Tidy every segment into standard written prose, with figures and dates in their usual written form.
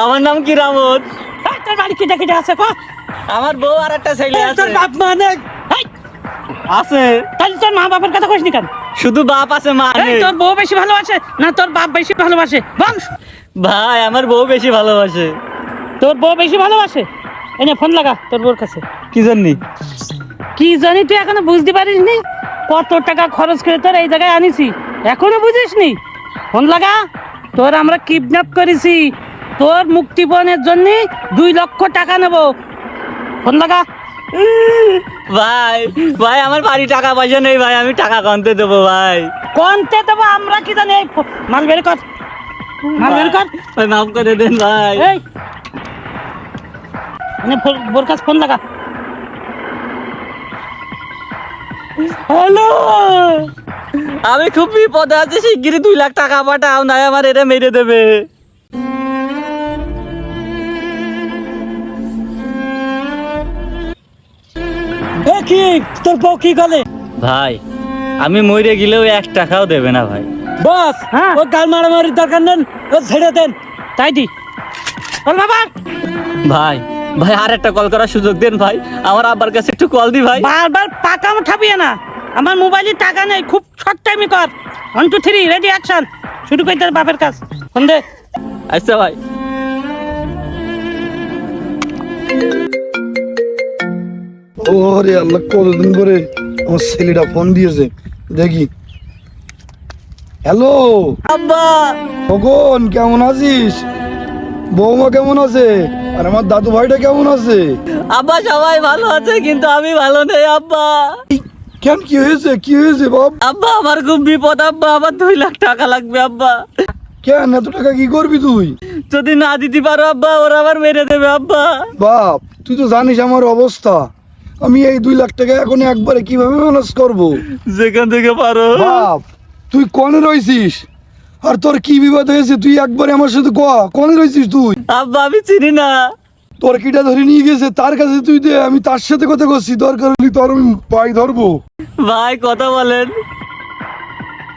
আমার নাম কি রামত। তোর বাড়ি কেটে কেটে আছে কো? আমার বউ আর একটা ছেলে আছে। তোর বাপ মা নেই? আছে। তাহলে তোর মা বাপের কথা কইস নি কেন? শুধু বাপ আছে, মা নেই। তোর বউ বেশি ভালোবাসে না তোর বাপ বেশি ভালোবাসে বল? ভাই আমার বউ বেশি ভালোবাসে। তোর বউ বেশি ভালোবাসে? এনে ফোন লাগা তোর বউর কাছে। কি জানি? কি জানি তুই এখনো বুঝতে পারিস নি? কত টাকা খরচ করে তোর এই জায়গায় আনিছি এখনো বুঝিস নি? ফোন লাগা। তোর আমরা কিডন্যাপ করেছি, তোর মুক্তিপণের জন্য 2 লক্ষ টাকা নেব। ফোন লাগা। ভাই ভাই আমার বাড়ি টাকা পয়সা নেই ভাই, আমি টাকা কনতে দেবো ভাই। কোনতে দেবো আমরা কি জানি? এই মাল বের কর, মাল বের কর। ভাই মাফ করে দেন ভাই। এই মানে বোর কাছে ফোন লাগা। হ্যালো, আমি খুব বিপদে আছি, শিগগিরই 2 লাখ টাকা পাঠাও, নাই আমার এটা মেরে দেবে। কি তোর বউ কি গলে? ভাই আমি মরে গেলেও 1 টাকাও দেবে না ভাই। বস ও গাল মারামারির দরকার নেই, ও ছেড়ে দেন। তাই দি বল বাবা। ভাই ভাই আর একটা কল করার সুযোগ দেন ভাই, আমার আব্বার কাছে একটু কল দি ভাই। বারবার পাকাম ঠাবিয়ে না, আমার মোবাইলে টাকা নেই, খুব শর্ট টাইমে কর। 1 2 3 রেডি অ্যাকশন। শুরু কই তোর বাপের কাজ ফোন দে। আচ্ছা ভাই। ওরে আল্লাহ, কতদিন পরে আমার ছেলেটা ফোন দিয়েছে, দেখি। হ্যালো আব্বা। খোকন, কেমন আছিস? বৌমা কেমন আছে? আর আমার দাদু ভাইটা কেমন আছে? আব্বা সবাই ভালো আছে, কিন্তু আমি ভালো নেই আব্বা। কেন, কি হয়েছে? কি হয়েছে বাপ? আব্বা আমার খুব বিপদ আব্বা, আমার 2 লাখ টাকা লাগবে আব্বা। কেন, এত টাকা কি করবি তুই? যদি না দিতে পারো আব্বা, ওরা আবার মেরে দেবে আব্বা। বাপ, তুই তো জানিস আমার অবস্থা, আমি এই 2 লাখ টাকা এখন একবারে কিভাবে ম্যানেজ করবো? যেখান থেকে পারো। বাপ, তুই কনে রয়েছিস? আর তোর কি বিপদ হয়েছে তুই একবারে আমার সাথে কনে রয়েছিস তুই? আব্বা আমি চিনি না। তোর কিটা ধরে নিয়ে গেছে, তার কাছে তুই দে, আমি তার সাথে কথা করছি, দরকার হলে তোর আমি পাই ধরবো। ভাই কথা বলেন।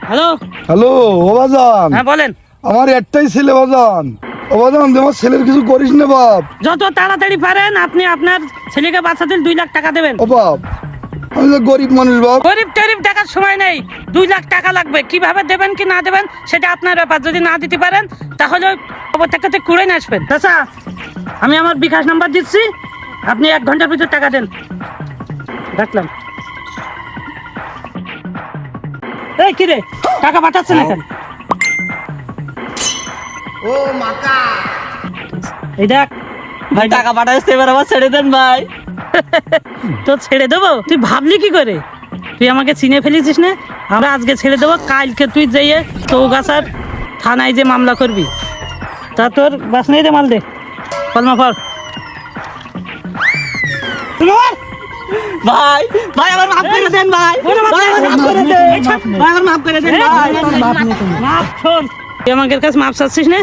হ্যালো হ্যালো ও বাজান, হ্যাঁ বলেন। আমার একটাই ছেলে বাজান। ও বাজান, আমার ছেলের কিছু করিস না বাপ। যত তাড়াতাড়ি পারেন আপনি আপনার ছেলেকে বাঁচাতে 2 লাখ টাকা দেবেন। ও বাপ, আমি তো গরিব মানুষ বাপ। গরিব টরিব টাকার সময় নেই, 2 লাখ টাকা লাগবে। কিভাবে দেবেন কি না দেবেন সেটা আপনার ব্যাপার। যদি না দিতে পারেন তাহলে খবর টাকাতে কুড়ে নিয়ে আসবেন। চাচা আমি আমার বিকাশ নাম্বার দিচ্ছি, আপনি 1 ঘন্টার ভিতর টাকা দেন। রাখলাম। এই কি রে, টাকা পাঠাচ্ছেন না কেন? ও মাকা, এই দেখ ভাই টাকা পাঠাচ্ছে, এবার আবার ছেড়ে দেন ভাই। তো ছেড়ে দেবো? তুই ভাবলি কি করে? তুই আমাকে চিনে ফেলেছিস না? আমরা আজকে ছেড়ে দেবো, কালকে তুই যেয়ে চৌগাছার থানায় যে মামলা করবি। তা তোর বাস নেই রে, মাল দে, কলমা পড়। ভাই ভাই আমার মাফ করে দেন ভাই। ভাই আমার মাফ করে দেন। ভাই আমার মাফ করে দেন ভাই। মাপ শোন, তুই আমাদের কাছে মাপ চাচ্ছিস না?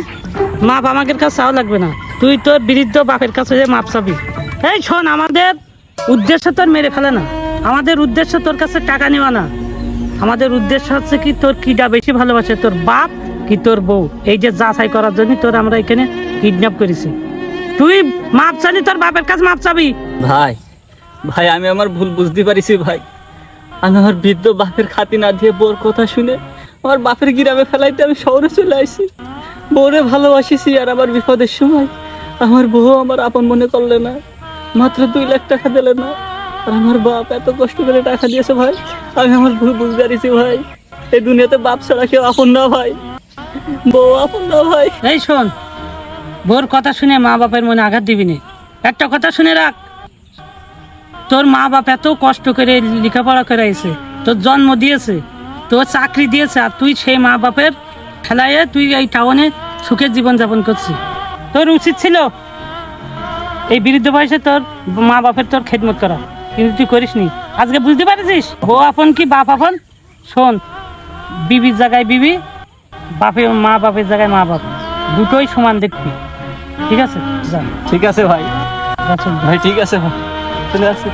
মাপ আমাদের কাছে চাওয়া লাগবে না, তুই তোর বিরুদ্ধ বাপের কাছে যে মাপ চাবি। এই শোন, আমাদের উদ্দেশ্য তোর মেরে ফেলে না, আমাদের উদ্দেশ্য তোর কাছে টাকা নেওয়া না। আমাদের উদ্দেশ্য হচ্ছে কি, তোর কিটা বেশি ভালোবাসে, তোর বাপ কি তোর বউ। এই যে যাচাই করার জন্য তোর আমরা এখানে কিডন্যাপ করেছি। তুই মাপ চালি, তোর বাপের কাছে মাপ চাবি। ভাই ভাই আমি আমার ভুল বুঝতে পারিছি ভাই। আমি আমার বৃদ্ধ বাপের খাতি না দিয়ে বউর কথা শুনে আমার বাপের গ্রামে ফেলাইতে আমি শহরে চলে আসি। বউরে ভালোবাসিছি, আর আমার বিপদের সময় আমার বউ আমার আপন মনে করলে না, মাত্র 2 লাখ টাকা দিলে না। আর আমার বাপ এত কষ্ট করে টাকা দিয়েছে ভাই, আমি আমার ভুল বুঝতে পারিছি ভাই। এই দুনিয়াতে বাপ ছাড়া কেউ আপন না ভাই, বউ আপন না ভাই। এই শোন, বোর কথা শুনে মা বাপের মনে আঘাত দিবি না। একটা কথা শুনে রাখ, তোর মা বাপ এত কষ্ট করে লেখাপড়া করাইছে, তোর জন্ম দিয়েছে, তোর চাকরি দিয়েছে, আর তুই সেই মা বাপের খেলায় তুই এই টাউনে সুখের জীবনযাপন করছিস। তোর উচিত ছিল এই বৃদ্ধ বয়সে তোর মা বাপের তোর খেদমত করা, কিন্তু তুই করিসনি। আজকে বুঝতে পারছিস বউ আপন কি বাপ আপন? শোন, বিবির জায়গায় বিবি, বাপের মা বাপের জায়গায় মা বাপ, দুটোই সমান দেখবি। ঠিক আছে, যা। ঠিক আছে ভাই। যা চল। ভাই ঠিক আছে ভাই, চলে আসছি।